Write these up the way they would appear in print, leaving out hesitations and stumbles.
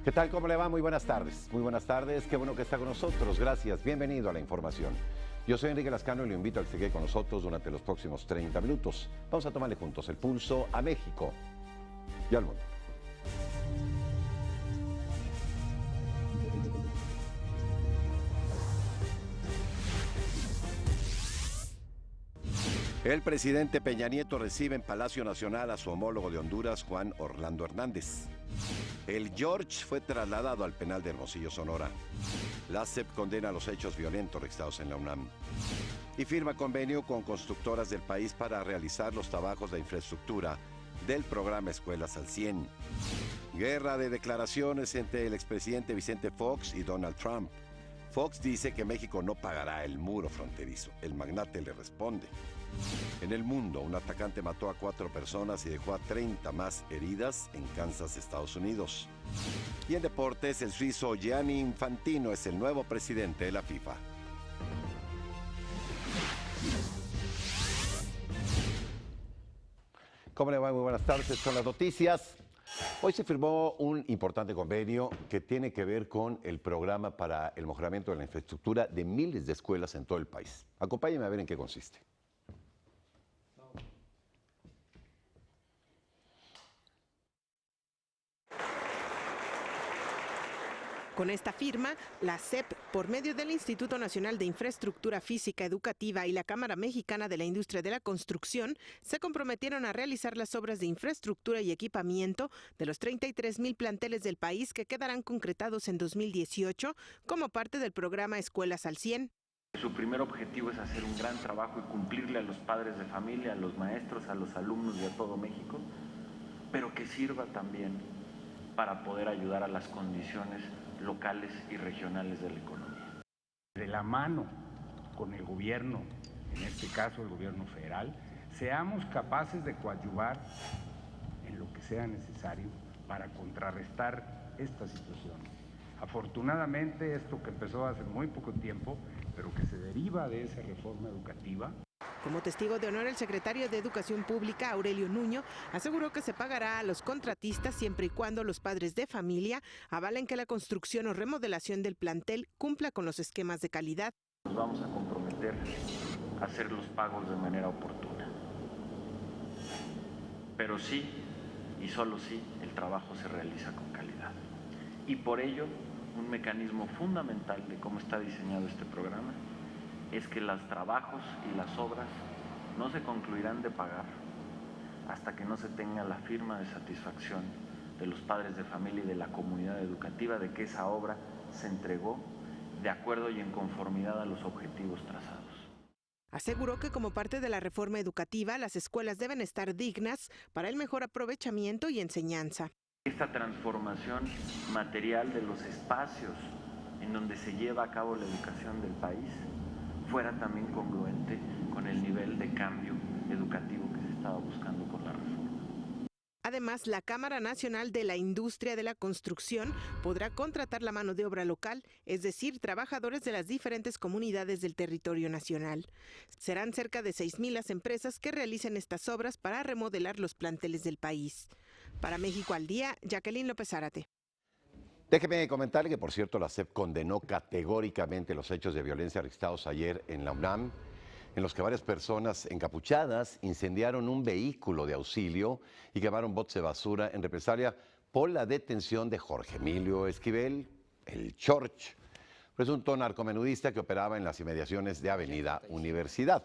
¿Qué tal? ¿Cómo le va? Muy buenas tardes. Muy buenas tardes. Qué bueno que está con nosotros. Gracias. Bienvenido a la información. Yo soy Enrique Lascano y lo invito a que se quede con nosotros durante los próximos 30 minutos. Vamos a tomarle juntos el pulso a México y al mundo. El presidente Peña Nieto recibe en Palacio Nacional a su homólogo de Honduras, Juan Orlando Hernández. El George fue trasladado al penal de Hermosillo, Sonora. La SEP condena los hechos violentos registrados en la UNAM. Y firma convenio con constructoras del país para realizar los trabajos de infraestructura del programa Escuelas al 100. Guerra de declaraciones entre el expresidente Vicente Fox y Donald Trump. Fox dice que México no pagará el muro fronterizo. El magnate le responde. En el mundo, un atacante mató a 4 personas y dejó a 30 más heridas en Kansas, Estados Unidos. Y en deportes, el suizo Gianni Infantino es el nuevo presidente de la FIFA. ¿Cómo le va? Muy buenas tardes. Estas son las noticias. Hoy se firmó un importante convenio que tiene que ver con el programa para el mejoramiento de la infraestructura de miles de escuelas en todo el país. Acompáñenme a ver en qué consiste. Con esta firma, la SEP, por medio del Instituto Nacional de Infraestructura Física Educativa y la Cámara Mexicana de la Industria de la Construcción, se comprometieron a realizar las obras de infraestructura y equipamiento de los 33,000 planteles del país que quedarán concretados en 2018 como parte del programa Escuelas al 100. Su primer objetivo es hacer un gran trabajo y cumplirle a los padres de familia, a los maestros, a los alumnos y a todo México, pero que sirva también para poder ayudar a las condiciones locales y regionales de la economía. De la mano con el gobierno, en este caso el gobierno federal, seamos capaces de coadyuvar en lo que sea necesario para contrarrestar esta situación. Afortunadamente, esto que empezó hace muy poco tiempo, pero que se deriva de esa reforma educativa. Como testigo de honor, el secretario de Educación Pública, Aurelio Nuño, aseguró que se pagará a los contratistas siempre y cuando los padres de familia avalen que la construcción o remodelación del plantel cumpla con los esquemas de calidad. Nos vamos a comprometer a hacer los pagos de manera oportuna. Pero sí, y solo sí, el trabajo se realiza con calidad. Y por ello, un mecanismo fundamental de cómo está diseñado este programa es que los trabajos y las obras no se concluirán de pagar hasta que no se tenga la firma de satisfacción de los padres de familia y de la comunidad educativa de que esa obra se entregó de acuerdo y en conformidad a los objetivos trazados. Aseguró que como parte de la reforma educativa, las escuelas deben estar dignas para el mejor aprovechamiento y enseñanza. Esta transformación material de los espacios en donde se lleva a cabo la educación del país fuera también congruente con el nivel de cambio educativo que se estaba buscando por la reforma. Además, la Cámara Nacional de la Industria de la Construcción podrá contratar la mano de obra local, es decir, trabajadores de las diferentes comunidades del territorio nacional. Serán cerca de 6,000 las empresas que realicen estas obras para remodelar los planteles del país. Para México al Día, Jacqueline López Zárate. Déjeme comentarle que, por cierto, la SEP condenó categóricamente los hechos de violencia registrados ayer en la UNAM, en los que varias personas encapuchadas incendiaron un vehículo de auxilio y quemaron botes de basura en represalia por la detención de Jorge Emilio Esquivel, el George, presunto narcomenudista que operaba en las inmediaciones de Avenida Universidad.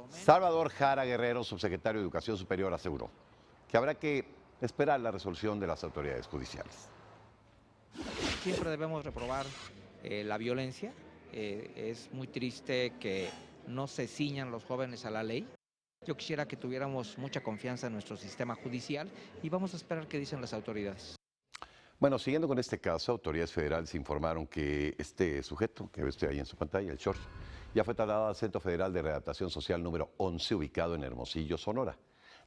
Salvador Jara Guerrero, subsecretario de Educación Superior, aseguró que habrá que esperar la resolución de las autoridades judiciales. Siempre debemos reprobar la violencia. Es muy triste que no se ciñan los jóvenes a la ley. Yo quisiera que tuviéramos mucha confianza en nuestro sistema judicial y vamos a esperar qué dicen las autoridades. Bueno, siguiendo con este caso, autoridades federales informaron que este sujeto que ve usted ahí en su pantalla, el George, ya fue trasladado al Centro Federal de Readaptación Social número 11, ubicado en Hermosillo, Sonora.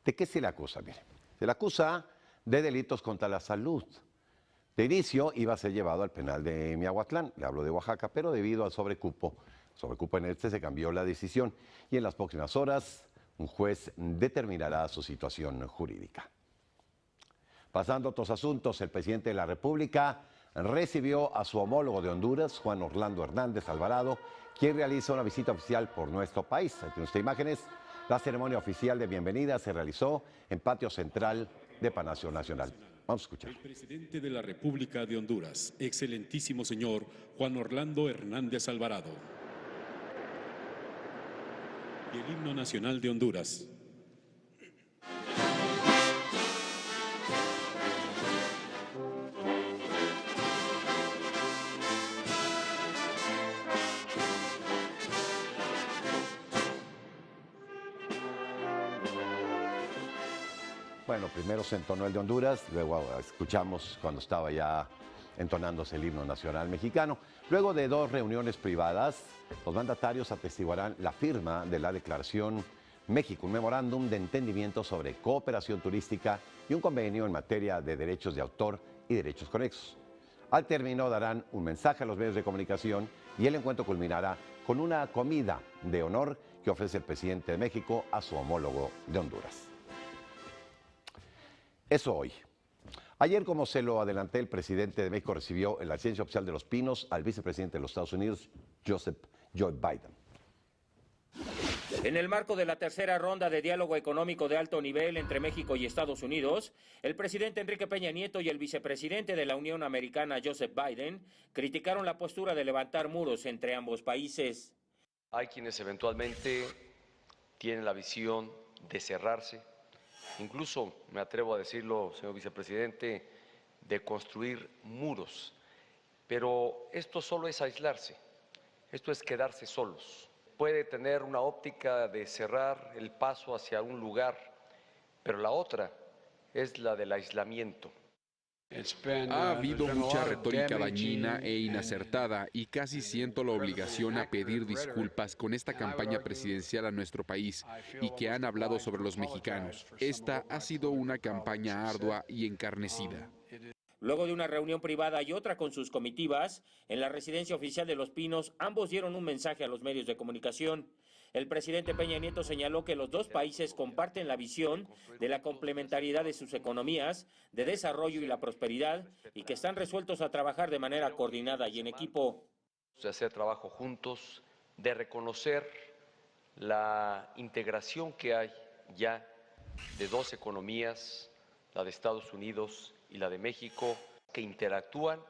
¿De qué se le acusa? Mire, se le acusa de delitos contra la salud. De inicio iba a ser llevado al penal de Miahuatlán, le hablo de Oaxaca, pero debido al sobrecupo en este se cambió la decisión y en las próximas horas un juez determinará su situación jurídica. Pasando a otros asuntos, el presidente de la República recibió a su homólogo de Honduras, Juan Orlando Hernández Alvarado, quien realiza una visita oficial por nuestro país. Entre nuestras imágenes, la ceremonia oficial de bienvenida se realizó en patio central de Palacio Nacional. Vamos a escuchar. El presidente de la República de Honduras, excelentísimo señor Juan Orlando Hernández Alvarado. Y el himno nacional de Honduras. Bueno, primero se entonó el de Honduras, luego escuchamos cuando estaba ya entonándose el himno nacional mexicano. Luego de 2 reuniones privadas, los mandatarios atestiguarán la firma de la Declaración México, un memorándum de entendimiento sobre cooperación turística y un convenio en materia de derechos de autor y derechos conexos. Al término darán un mensaje a los medios de comunicación y el encuentro culminará con una comida de honor que ofrece el presidente de México a su homólogo de Honduras. Eso hoy. Ayer, como se lo adelanté, el presidente de México recibió en la Residencia Oficial de Los Pinos al vicepresidente de los Estados Unidos, Joe Biden. En el marco de la tercera ronda de diálogo económico de alto nivel entre México y Estados Unidos, el presidente Enrique Peña Nieto y el vicepresidente de la Unión Americana, Joseph Biden, criticaron la postura de levantar muros entre ambos países. Hay quienes eventualmente tienen la visión de cerrarse, incluso, me atrevo a decirlo, señor vicepresidente, de construir muros. Pero esto solo es aislarse, esto es quedarse solos. Puede tener una óptica de cerrar el paso hacia un lugar, pero la otra es la del aislamiento. Ha habido mucha retórica dañina e inacertada y casi siento la obligación a pedir disculpas con esta campaña presidencial a nuestro país y que han hablado sobre los mexicanos. Esta ha sido una campaña ardua y encarnecida. Luego de una reunión privada y otra con sus comitivas, en la Residencia Oficial de Los Pinos, ambos dieron un mensaje a los medios de comunicación. El presidente Peña Nieto señaló que los dos países comparten la visión de la complementariedad de sus economías, de desarrollo y la prosperidad, y que están resueltos a trabajar de manera coordinada y en equipo. De hacer trabajo juntos, de reconocer la integración que hay ya de 2 economías, la de Estados Unidos y la de México, que interactúan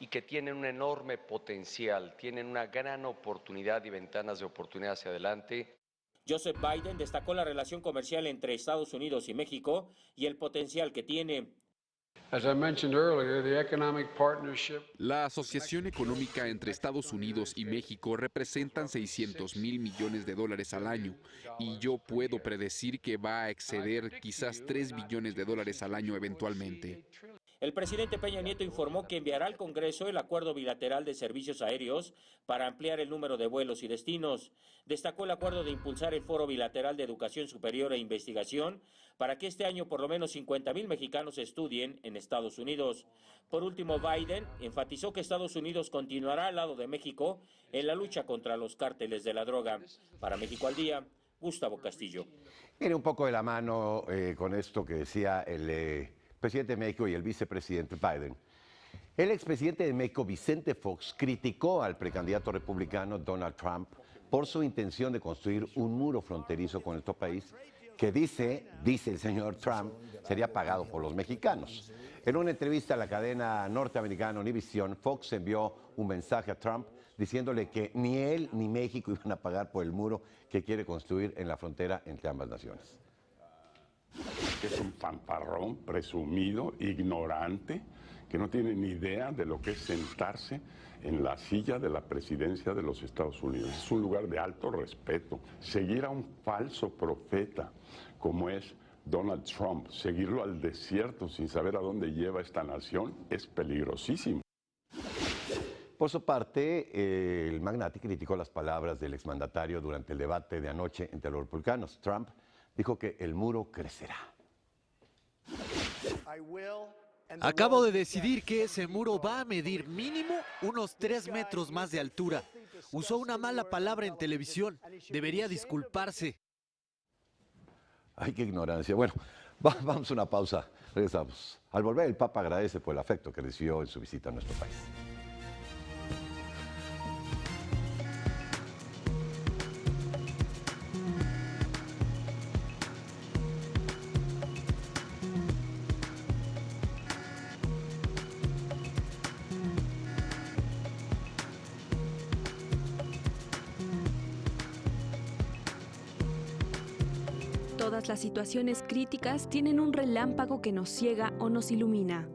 y que tienen un enorme potencial, tienen una gran oportunidad y ventanas de oportunidad hacia adelante. Joseph Biden destacó la relación comercial entre Estados Unidos y México y el potencial que tiene. La asociación económica entre Estados Unidos y México representan $600,000 millones al año y yo puedo predecir que va a exceder quizás $3 billones al año eventualmente. El presidente Peña Nieto informó que enviará al Congreso el acuerdo bilateral de servicios aéreos para ampliar el número de vuelos y destinos. Destacó el acuerdo de impulsar el Foro Bilateral de Educación Superior e Investigación para que este año por lo menos 50,000 mexicanos estudien en Estados Unidos. Por último, Biden enfatizó que Estados Unidos continuará al lado de México en la lucha contra los cárteles de la droga. Para México al Día, Gustavo Castillo. Viene un poco de la mano con esto que decía el presidente de México y el vicepresidente Biden. El expresidente de México, Vicente Fox, criticó al precandidato republicano Donald Trump por su intención de construir un muro fronterizo con nuestro país que dice el señor Trump, sería pagado por los mexicanos. En una entrevista a la cadena norteamericana Univision, Fox envió un mensaje a Trump diciéndole que ni él ni México iban a pagar por el muro que quiere construir en la frontera entre ambas naciones. Es un fanfarrón, presumido, ignorante, que no tiene ni idea de lo que es sentarse en la silla de la presidencia de los Estados Unidos. Es un lugar de alto respeto. Seguir a un falso profeta como es Donald Trump, seguirlo al desierto sin saber a dónde lleva esta nación, es peligrosísimo. Por su parte, el magnate criticó las palabras del exmandatario durante el debate de anoche entre los republicanos. Trump dijo que el muro crecerá. Acabo de decidir que ese muro va a medir mínimo unos 3 metros más de altura. Usó una mala palabra en televisión. Debería disculparse. Ay, qué ignorancia. Bueno, Vamos a una pausa, regresamos. Al volver, el Papa agradece por el afecto que recibió en su visita a nuestro país. Todas las situaciones críticas tienen un relámpago que nos ciega o nos ilumina.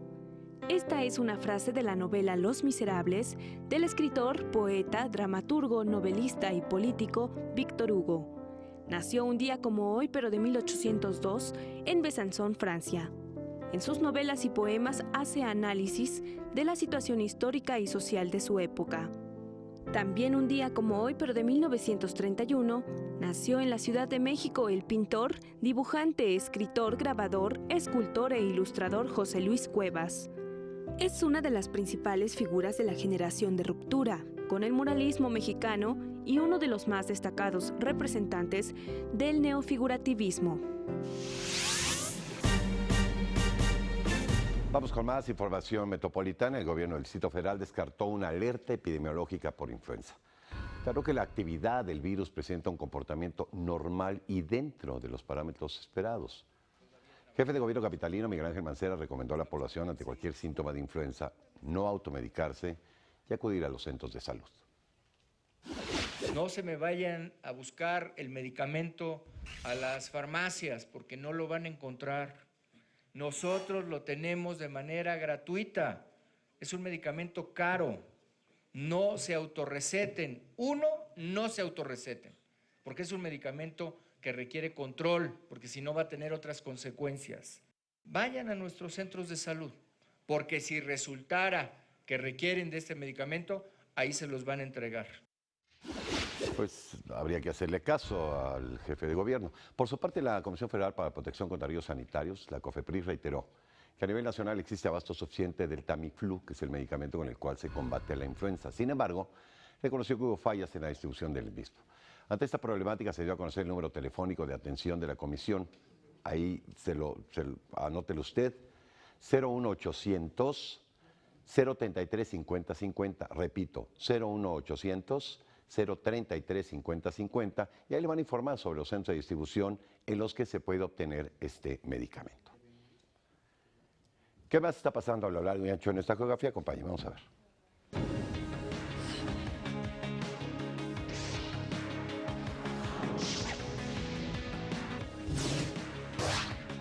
Esta es una frase de la novela Los Miserables del escritor, poeta, dramaturgo, novelista y político Víctor Hugo. Nació un día como hoy, pero de 1802, en Besançon, Francia. En sus novelas y poemas hace análisis de la situación histórica y social de su época. También un día como hoy, pero de 1931, nació en la Ciudad de México el pintor, dibujante, escritor, grabador, escultor e ilustrador José Luis Cuevas. Es una de las principales figuras de la generación de ruptura con el muralismo mexicano y uno de los más destacados representantes del neofigurativismo. Vamos con más información metropolitana. El gobierno del Distrito Federal descartó una alerta epidemiológica por influenza. Claro que la actividad del virus presenta un comportamiento normal y dentro de los parámetros esperados. Jefe de gobierno capitalino Miguel Ángel Mancera recomendó a la población ante cualquier síntoma de influenza no automedicarse y acudir a los centros de salud. No se me vayan a buscar el medicamento a las farmacias porque no lo van a encontrar. Nosotros lo tenemos de manera gratuita. Es un medicamento caro. No se autorreceten. No se autorreceten, porque es un medicamento que requiere control, porque si no va a tener otras consecuencias. Vayan a nuestros centros de salud, porque si resultara que requieren de este medicamento, ahí se los van a entregar. Pues habría que hacerle caso al jefe de gobierno. Por su parte, la Comisión Federal para la Protección contra Riesgos Sanitarios, la COFEPRIS, reiteró que a nivel nacional existe abasto suficiente del Tamiflu, que es el medicamento con el cual se combate la influenza. Sin embargo, reconoció que hubo fallas en la distribución del mismo. Ante esta problemática se dio a conocer el número telefónico de atención de la comisión. Ahí anótelo usted, 01800 033 5050. Repito, 01800 033 5050, y ahí le van a informar sobre los centros de distribución en los que se puede obtener este medicamento. ¿Qué más está pasando a lo largo y ancho en esta geografía? Acompáñenme, vamos a ver.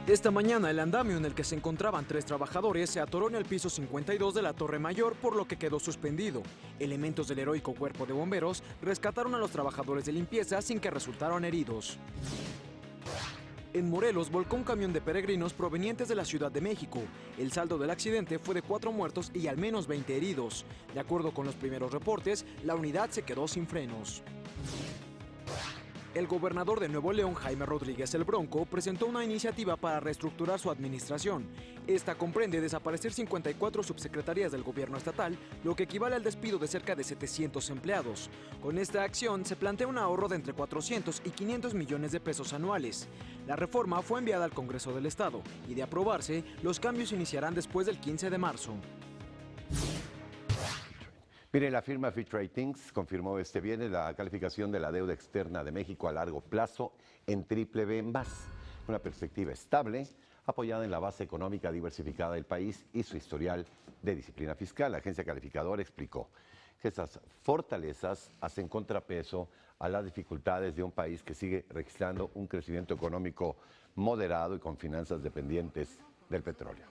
Esta mañana el andamio en el que se encontraban 3 trabajadores se atoró en el piso 52 de la Torre Mayor, por lo que quedó suspendido. Elementos del heroico cuerpo de bomberos rescataron a los trabajadores de limpieza sin que resultaron heridos. En Morelos volcó un camión de peregrinos provenientes de la Ciudad de México. El saldo del accidente fue de 4 muertos y al menos 20 heridos. De acuerdo con los primeros reportes, la unidad se quedó sin frenos. El gobernador de Nuevo León, Jaime Rodríguez el Bronco, presentó una iniciativa para reestructurar su administración. Esta comprende desaparecer 54 subsecretarías del gobierno estatal, lo que equivale al despido de cerca de 700 empleados. Con esta acción se plantea un ahorro de entre 400 y 500 millones de pesos anuales. La reforma fue enviada al Congreso del Estado y, de aprobarse, los cambios iniciarán después del 15 de marzo. Mire, la firma Fitch Ratings confirmó este viernes la calificación de la deuda externa de México a largo plazo en BBB+, una perspectiva estable, apoyada en la base económica diversificada del país y su historial de disciplina fiscal. La agencia calificadora explicó que estas fortalezas hacen contrapeso a las dificultades de un país que sigue registrando un crecimiento económico moderado y con finanzas dependientes del petróleo.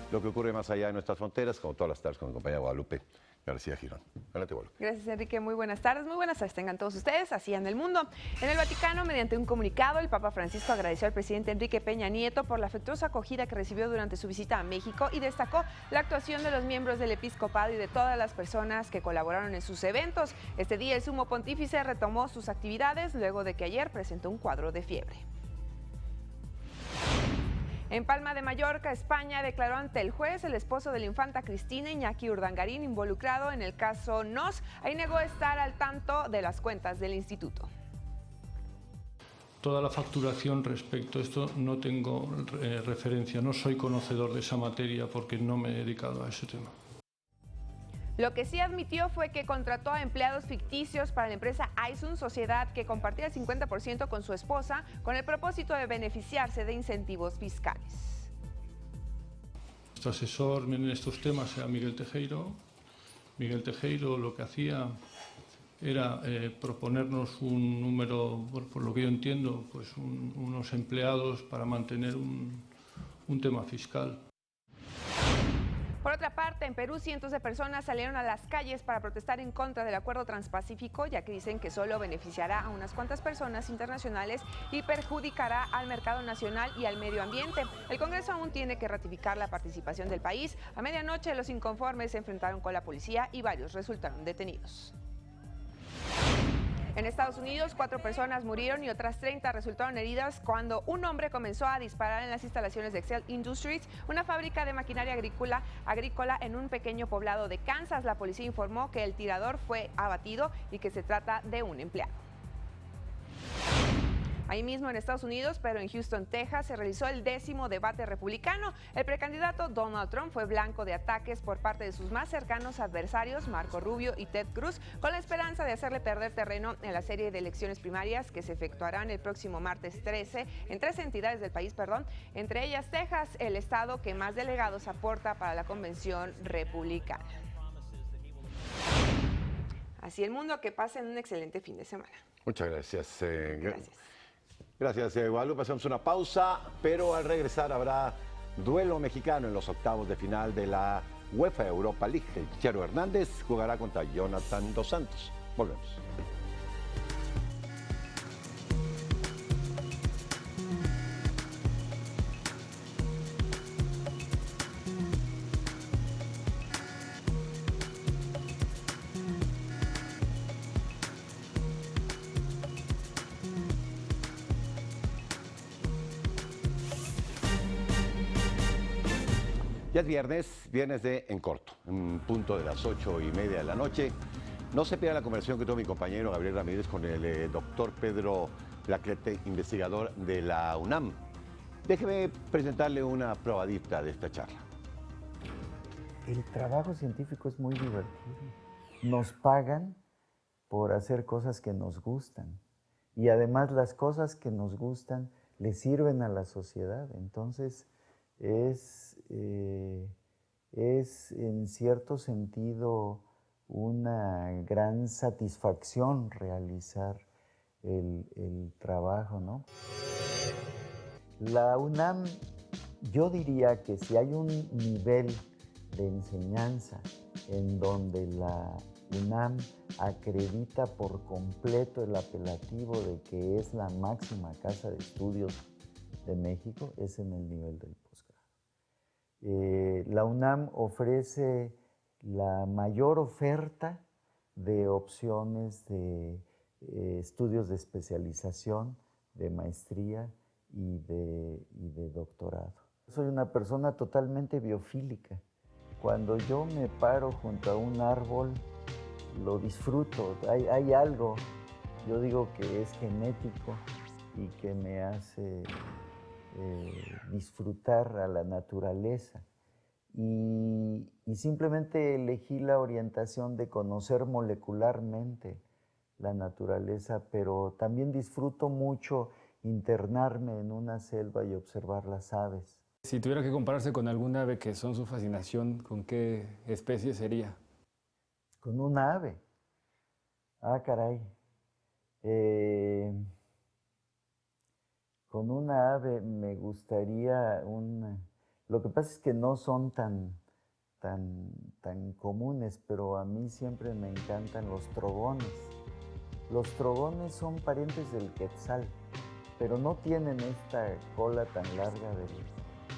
Lo que ocurre más allá de nuestras fronteras, como todas las tardes con mi compañera Guadalupe García Girón. Adelante, Guadalupe. Gracias, Enrique. Muy buenas tardes. Muy buenas tardes tengan todos ustedes, así en el mundo. En el Vaticano, mediante un comunicado, el Papa Francisco agradeció al presidente Enrique Peña Nieto por la afectuosa acogida que recibió durante su visita a México y destacó la actuación de los miembros del episcopado y de todas las personas que colaboraron en sus eventos. Este día el sumo pontífice retomó sus actividades luego de que ayer presentó un cuadro de fiebre. En Palma de Mallorca, España, declaró ante el juez el esposo de la infanta Cristina, Iñaki Urdangarín, involucrado en el caso NOS. Ahí negó estar al tanto de las cuentas del instituto. Toda la facturación respecto a esto no tengo referencia, no soy conocedor de esa materia porque no me he dedicado a ese tema. Lo que sí admitió fue que contrató a empleados ficticios para la empresa Aisun, sociedad que compartía el 50% con su esposa, con el propósito de beneficiarse de incentivos fiscales. Nuestro asesor en estos temas era Miguel Tejero. Miguel Tejero lo que hacía era proponernos un número, por lo que yo entiendo, pues unos empleados para mantener un tema fiscal. Por otra parte, en Perú, cientos de personas salieron a las calles para protestar en contra del Acuerdo Transpacífico, ya que dicen que solo beneficiará a unas cuantas personas internacionales y perjudicará al mercado nacional y al medio ambiente. El Congreso aún tiene que ratificar la participación del país. A medianoche, los inconformes se enfrentaron con la policía y varios resultaron detenidos. En Estados Unidos, 4 personas murieron y otras 30 resultaron heridas cuando un hombre comenzó a disparar en las instalaciones de Excel Industries, una fábrica de maquinaria agrícola en un pequeño poblado de Kansas. La policía informó que el tirador fue abatido y que se trata de un empleado. Ahí mismo en Estados Unidos, pero en Houston, Texas, se realizó el 10º debate republicano. El precandidato Donald Trump fue blanco de ataques por parte de sus más cercanos adversarios, Marco Rubio y Ted Cruz, con la esperanza de hacerle perder terreno en la serie de elecciones primarias que se efectuarán el próximo martes 13 en 3 entidades del país, entre ellas Texas, el estado que más delegados aporta para la convención republicana. Así el mundo, que pasen un excelente fin de semana. Muchas gracias. Gracias. Gracias, Guadalupe. Hacemos una pausa, pero al regresar habrá duelo mexicano en los octavos de final de la UEFA Europa League. El Chicharo Hernández jugará contra Jonathan Dos Santos. Volvemos. Ya es viernes de En Corto, en punto de las 8:30 de la noche. No se pierda la conversación que tuvo mi compañero Gabriel Ramírez con el doctor Pedro Lacrete, investigador de la UNAM. Déjeme presentarle una probadita de esta charla. El trabajo científico es muy divertido. Nos pagan por hacer cosas que nos gustan. Y además las cosas que nos gustan le sirven a la sociedad. Entonces es en cierto sentido una gran satisfacción realizar el trabajo, ¿no? La UNAM, yo diría que si hay un nivel de enseñanza en donde la UNAM acredita por completo el apelativo de que es la máxima casa de estudios de México, es en el nivel del posgrado. La UNAM ofrece la mayor oferta de opciones de estudios de especialización, de maestría y de doctorado. Soy una persona totalmente biofílica. Cuando yo me paro junto a un árbol, lo disfruto. Hay algo, yo digo que es genético y que me hace disfrutar a la naturaleza. Y simplemente elegí la orientación de conocer molecularmente la naturaleza, pero también disfruto mucho internarme en una selva y observar las aves. Si tuviera que compararse con alguna ave que son su fascinación, ¿con qué especie sería? Con una ave. Ah, caray. Con una ave me gustaría Lo que pasa es que no son tan comunes, pero a mí siempre me encantan los trogones. Los trogones son parientes del quetzal, pero no tienen esta cola tan larga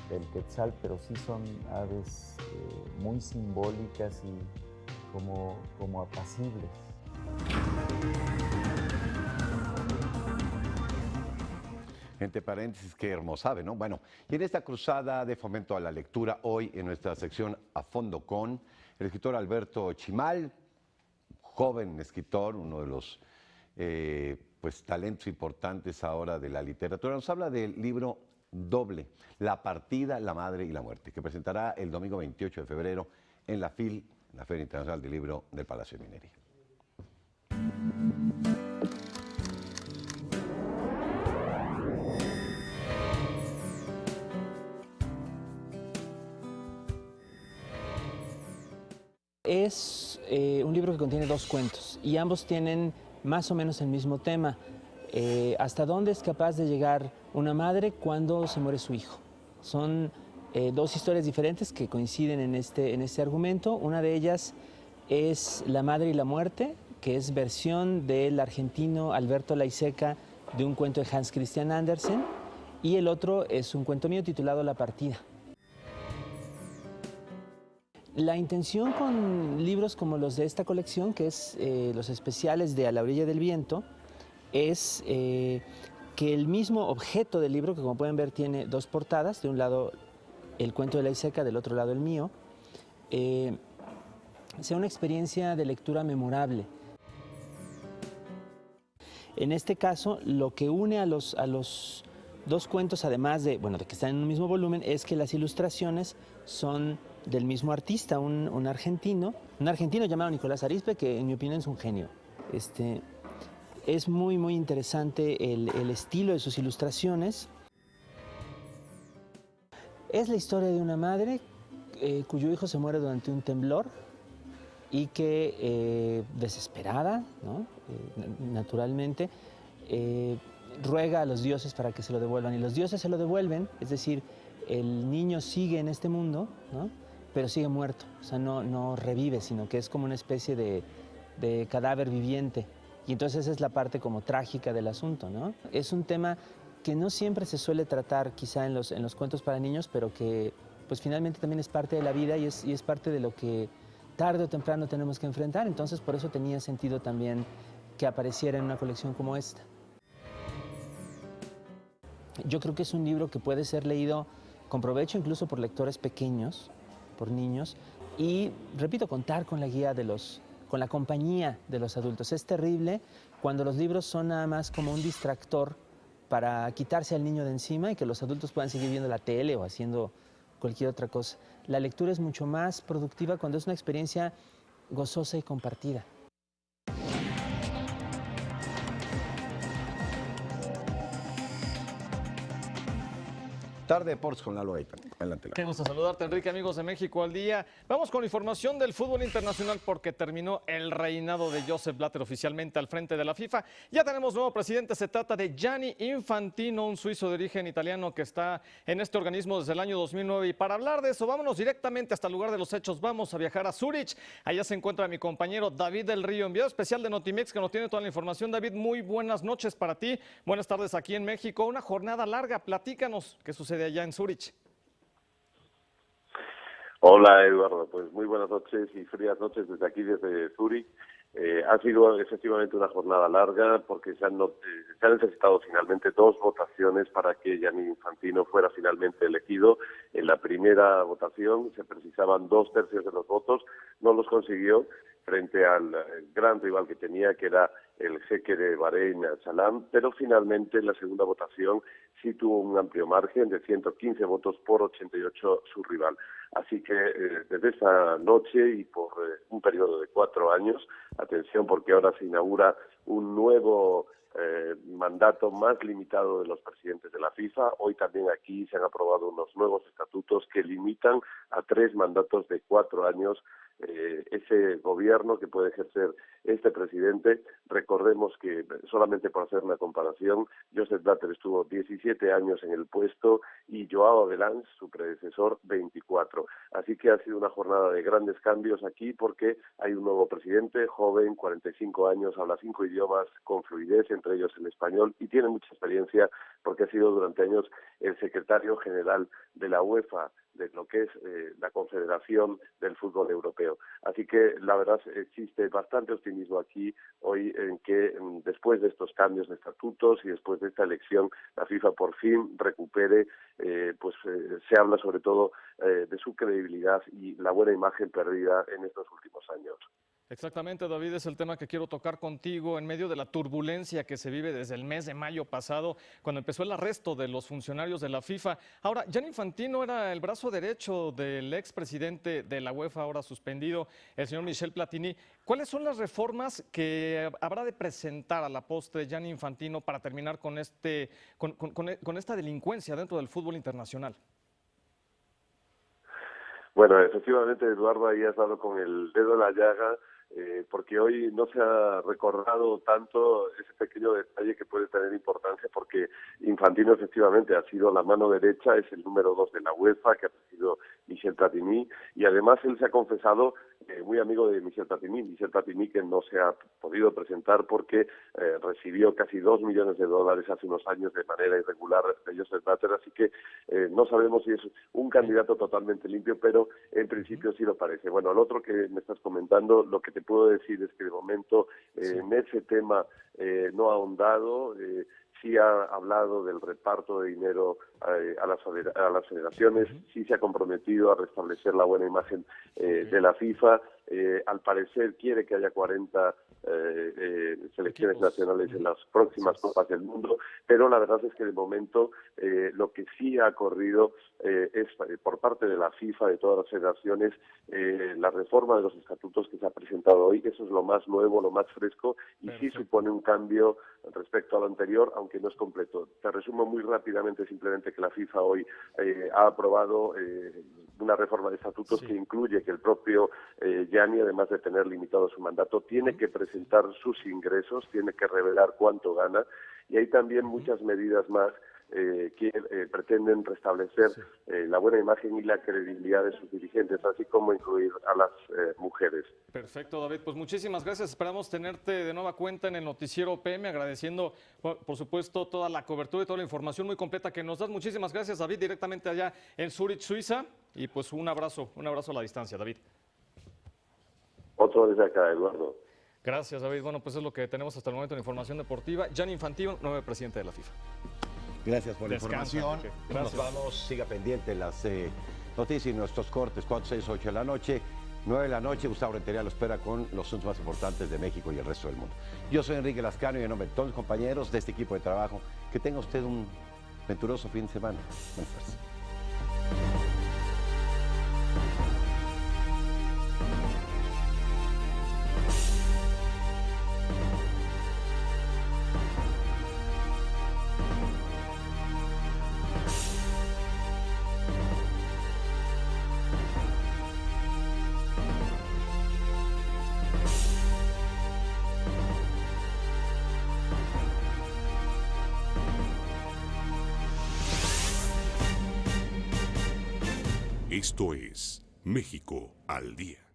del quetzal, pero sí son aves muy simbólicas y como apacibles. Entre paréntesis, qué hermosave, ¿no? Bueno, y en esta cruzada de fomento a la lectura, hoy en nuestra sección A Fondo con el escritor Alberto Chimal, joven escritor, uno de los talentos importantes ahora de la literatura, nos habla del libro Doble, La partida, la madre y la muerte, que presentará el domingo 28 de febrero en la FIL, la Feria Internacional del Libro del Palacio de Minería. Es un libro que contiene 2 cuentos y ambos tienen más o menos el mismo tema. ¿Hasta dónde es capaz de llegar una madre cuando se muere su hijo? Son 2 historias diferentes que coinciden en este argumento. Una de ellas es La madre y la muerte, que es versión del argentino Alberto Laiseca de un cuento de Hans Christian Andersen, y el otro es un cuento mío titulado La partida. La intención con libros como los de esta colección, que es los especiales de A la orilla del viento, es que el mismo objeto del libro, que como pueden ver tiene 2 portadas, de un lado el cuento de Laiseca, del otro lado el mío, sea una experiencia de lectura memorable. En este caso, lo que une a los 2 cuentos, además de que están en un mismo volumen, es que las ilustraciones son del mismo artista, un argentino llamado Nicolás Arizpe, que en mi opinión es un genio. Es muy, muy interesante el estilo de sus ilustraciones. Es la historia de una madre cuyo hijo se muere durante un temblor y que, desesperada, ¿no? Naturalmente, ruega a los dioses para que se lo devuelvan. Y los dioses se lo devuelven, es decir, el niño sigue en este mundo, ¿no? Pero sigue muerto, o sea, no revive, sino que es como una especie de cadáver viviente. Y entonces esa es la parte como trágica del asunto, ¿no? Es un tema que no siempre se suele tratar quizá en los cuentos para niños, pero que pues finalmente también es parte de la vida y es parte de lo que tarde o temprano tenemos que enfrentar. Entonces por eso tenía sentido también que apareciera en una colección como esta. Yo creo que es un libro que puede ser leído con provecho incluso por lectores pequeños, por niños, y repito, contar con la guía con la compañía de los adultos. Es terrible cuando los libros son nada más como un distractor para quitarse al niño de encima y que los adultos puedan seguir viendo la tele o haciendo cualquier otra cosa. La lectura es mucho más productiva cuando es una experiencia gozosa y compartida. Tarde Deportes con Lalo Eitan. Adelante, Lalo. Qué gusto saludarte, Enrique, amigos de México al día. Vamos con la información del fútbol internacional porque terminó el reinado de Joseph Blatter oficialmente al frente de la FIFA. Ya tenemos nuevo presidente, se trata de Gianni Infantino, un suizo de origen italiano que está en este organismo desde el año 2009. Y para hablar de eso, vámonos directamente hasta el lugar de los hechos. Vamos a viajar a Zúrich. Allá se encuentra mi compañero David del Río, enviado especial de Notimex, que nos tiene toda la información. David, muy buenas noches para ti. Buenas tardes aquí en México. Una jornada larga. Platícanos qué sucede allá en Zúrich. Hola Eduardo, pues muy buenas noches y frías noches desde aquí, desde Zúrich. Ha sido efectivamente una jornada larga porque se han necesitado finalmente 2 votaciones para que Gianni Infantino fuera finalmente elegido. En la primera votación se precisaban 2/3 de los votos, no los consiguió frente al gran rival que tenía, que era el jeque de Bahrein, Salam, pero finalmente en la segunda votación sí tuvo un amplio margen de 115 votos por 88 su rival. Así que desde esa noche y por un periodo de 4 años, atención porque ahora se inaugura un nuevo mandato más limitado de los presidentes de la FIFA. Hoy también aquí se han aprobado unos nuevos estatutos que limitan a 3 mandatos de 4 años ese gobierno que puede ejercer este presidente. Recordemos que, solamente por hacer una comparación, Joseph Blatter estuvo 17 años en el puesto y Joao Havelange, su predecesor, 24. Así que ha sido una jornada de grandes cambios aquí porque hay un nuevo presidente, joven, 45 años, habla 5 idiomas con fluidez, entre ellos el español, y tiene mucha experiencia porque ha sido durante años el secretario general de la UEFA. de lo que es la Confederación del Fútbol Europeo. Así que la verdad existe bastante optimismo aquí hoy en que después de estos cambios de estatutos y después de esta elección la FIFA por fin recupere, se habla sobre todo de su credibilidad y la buena imagen perdida en estos últimos años. Exactamente, David, es el tema que quiero tocar contigo en medio de la turbulencia que se vive desde el mes de mayo pasado, cuando empezó el arresto de los funcionarios de la FIFA. Ahora, Gianni Infantino era el brazo derecho del expresidente de la UEFA, ahora suspendido, el señor Michel Platini. ¿Cuáles son las reformas que habrá de presentar a la postre Gianni Infantino para terminar con esta delincuencia dentro del fútbol internacional? Bueno, efectivamente, Eduardo, ahí has dado con el dedo en la llaga, porque hoy no se ha recordado tanto ese pequeño detalle que puede tener importancia, porque Infantino efectivamente ha sido la mano derecha, es el número 2 de la UEFA, que ha sido Michel Platini, y además él se ha confesado muy amigo de Michel Platini que no se ha podido presentar porque recibió casi $2 millones hace unos años de manera irregular de Joseph Blatter, así que no sabemos si es un candidato totalmente limpio, pero en principio sí lo parece. Bueno, lo otro que me estás comentando, lo que te puedo decir es que de momento en ese tema no ha ahondado, sí ha hablado del reparto de dinero a las federaciones, sí se ha comprometido a restablecer la buena imagen de la FIFA. Al parecer quiere que haya 40 selecciones nacionales en las próximas Copas del Mundo, pero la verdad es que de momento lo que sí ha corrido es por parte de la FIFA, de todas las federaciones, la reforma de los estatutos que se ha presentado hoy. Eso es lo más nuevo, lo más fresco, y sí supone un cambio respecto a lo anterior, aunque no es completo. Te resumo muy rápidamente simplemente que la FIFA hoy ha aprobado una reforma de estatutos que incluye que el propio Gianni, además de tener limitado su mandato, tiene que presentar sus ingresos, tiene que revelar cuánto gana, y hay también muchas medidas más que pretenden restablecer la buena imagen y la credibilidad de sus dirigentes, así como incluir a las mujeres. Perfecto, David, pues muchísimas gracias. Esperamos tenerte de nueva cuenta en el Noticiero PM, agradeciendo, por supuesto, toda la cobertura y toda la información muy completa que nos das. Muchísimas gracias, David, directamente allá en Zurich, Suiza, y pues un abrazo a la distancia, David. Otro desde acá, Eduardo. Gracias, David. Bueno, pues es lo que tenemos hasta el momento en información deportiva. Gianni Infantino, nuevo presidente de la FIFA. Gracias por la información. Nos vamos, siga pendiente las noticias y nuestros cortes, 4, 6, 8 de la noche, 9 de la noche. Gustavo Rentería lo espera con los asuntos más importantes de México y el resto del mundo. Yo soy Enrique Lascano y en nombre de todos los compañeros de este equipo de trabajo, que tenga usted un venturoso fin de semana. Buenas tardes. Esto es México al Día.